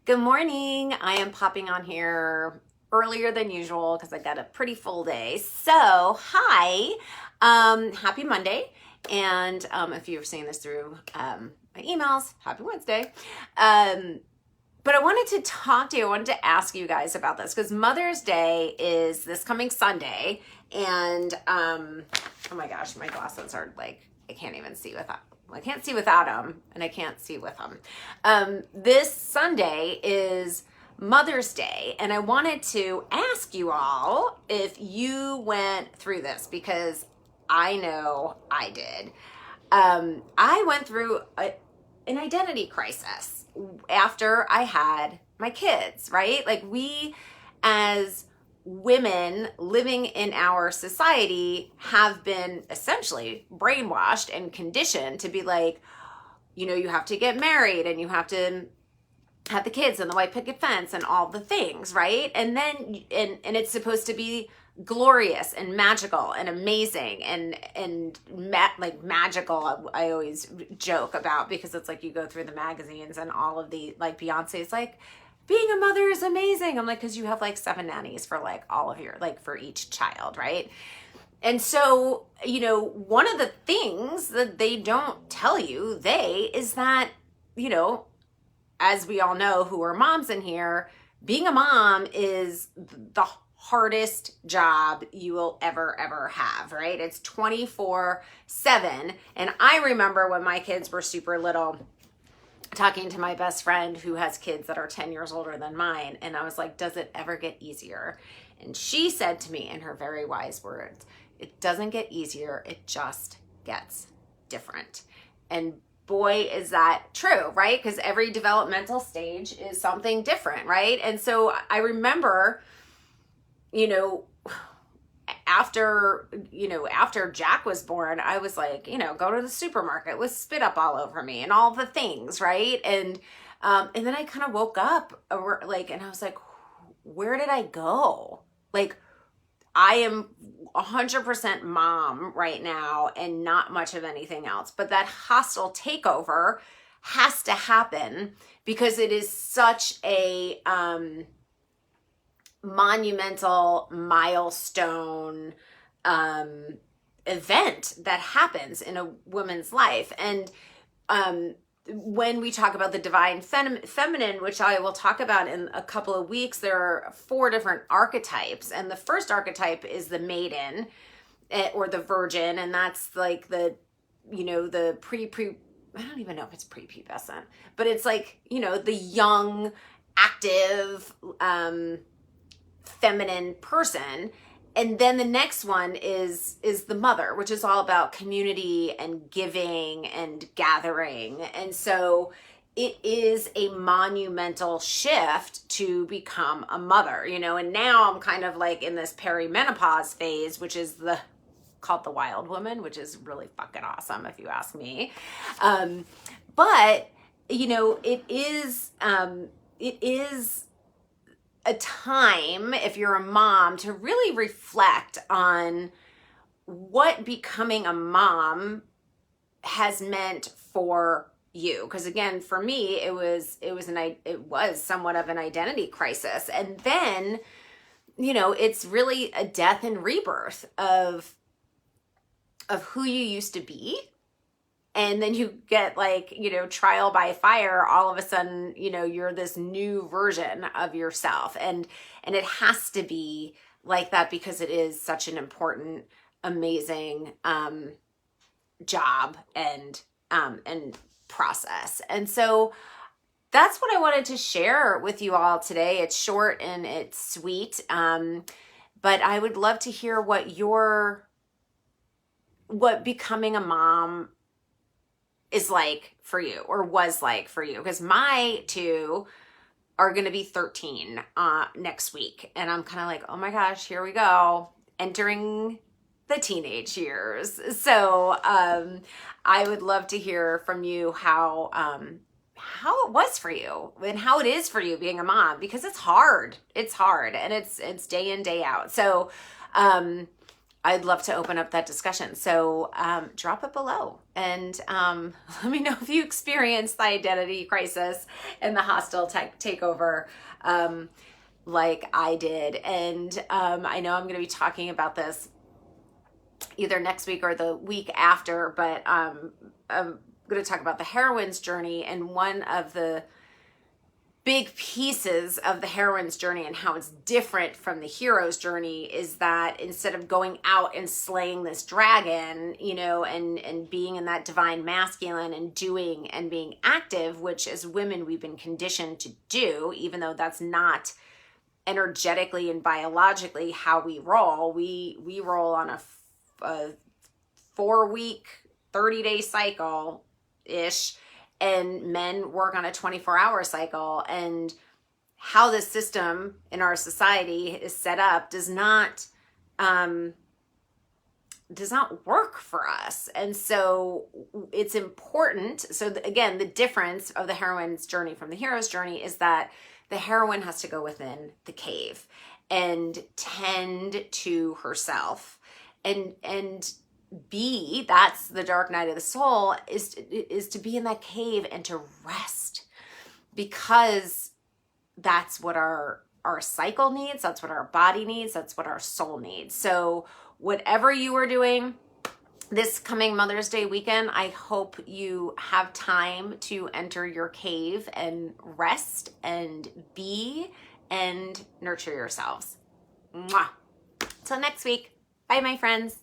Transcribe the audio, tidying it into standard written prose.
Good morning. I am popping on here earlier than usual because I got a pretty full day. So, hi, happy Monday. And if you've seen this through my emails, happy Wednesday. But I wanted to talk to you, I wanted to ask you guys about this because Mother's Day is this coming Sunday. And oh my gosh, my glasses are like, I can't even see without. I can't see without them, and I can't see with them. This Sunday is Mother's Day, and I wanted to ask you all if you went through this because I know I did. I went through an identity crisis after I had my kids, right? Like we, as women living in our society, have been essentially brainwashed and conditioned to be like, you have to get married and you have to have the kids and the white picket fence and all the things, right? And then and it's supposed to be glorious and magical and amazing and like magical. I always joke about because it's like you go through the magazines and all of the, like, Beyonce's like, being a mother is amazing. I'm like, because you have like 7 nannies for like all of your, like, for each child, right? And so, one of the things that they don't tell you, is that, as we all know who are moms in here, being a mom is the hardest job you will ever have, right? It's 24/7. And I remember when my kids were super little, talking to my best friend who has kids that are 10 years older than mine. And I was like, does it ever get easier? And she said to me in her very wise words, it doesn't get easier. It just gets different. And boy, is that true, right? Because every developmental stage is something different, right? And so I remember, after Jack was born, I was like, go to the supermarket with spit up all over me and all the things, right? And then I kind of woke up, and I was like, where did I go? Like, I am 100% mom right now and not much of anything else. But that hostile takeover has to happen because it is such a monumental milestone event that happens in a woman's life. And when we talk about the divine feminine, which I will talk about in a couple of weeks, there are 4 different archetypes. And the first archetype is the maiden or the virgin. And that's like the I don't even know if it's prepubescent, but it's like, the young, active, feminine person. And then the next one is the mother, which is all about community and giving and gathering. And so it is a monumental shift to become a mother, and now I'm kind of like in this perimenopause phase, which is called the wild woman, which is really fucking awesome if you ask me. But it is a time, if you're a mom, to really reflect on what becoming a mom has meant for you. Because again, for me, it was somewhat of an identity crisis. And then, it's really a death and rebirth of who you used to be. And then you get trial by fire. All of a sudden, you're this new version of yourself. And it has to be like that because it is such an important, amazing job and process. And so that's what I wanted to share with you all today. It's short and it's sweet. But I would love to hear what becoming a mom is like for you, or was like for you, because my 2 are going to be 13 next week, and I'm kind of like, oh my gosh, here we go, entering the teenage years. So I would love to hear from you how it was for you and how it is for you being a mom, because it's hard and it's day in, day out. So I'd love to open up that discussion. So drop it below and let me know if you experienced the identity crisis and the hostile takeover like I did. And I know I'm going to be talking about this either next week or the week after, but I'm going to talk about the heroine's journey. And one of the big pieces of the heroine's journey and how it's different from the hero's journey is that instead of going out and slaying this dragon, you know, and being in that divine masculine and doing and being active, which as women we've been conditioned to do, even though that's not energetically and biologically how we roll. We roll on a 4-week, 30-day cycle ish, and men work on a 24-hour cycle. And how the system in our society is set up does not work for us. And so it's important. So again, the difference of the heroine's journey from the hero's journey is that the heroine has to go within the cave and tend to herself and be, that's the dark night of the soul, is to be in that cave and to rest, because that's what our cycle needs, that's what our body needs, that's what our soul needs. So whatever you are doing this coming Mother's Day weekend, I hope you have time to enter your cave and rest and be and nurture yourselves. Mwah. Till next week. Bye, my friends.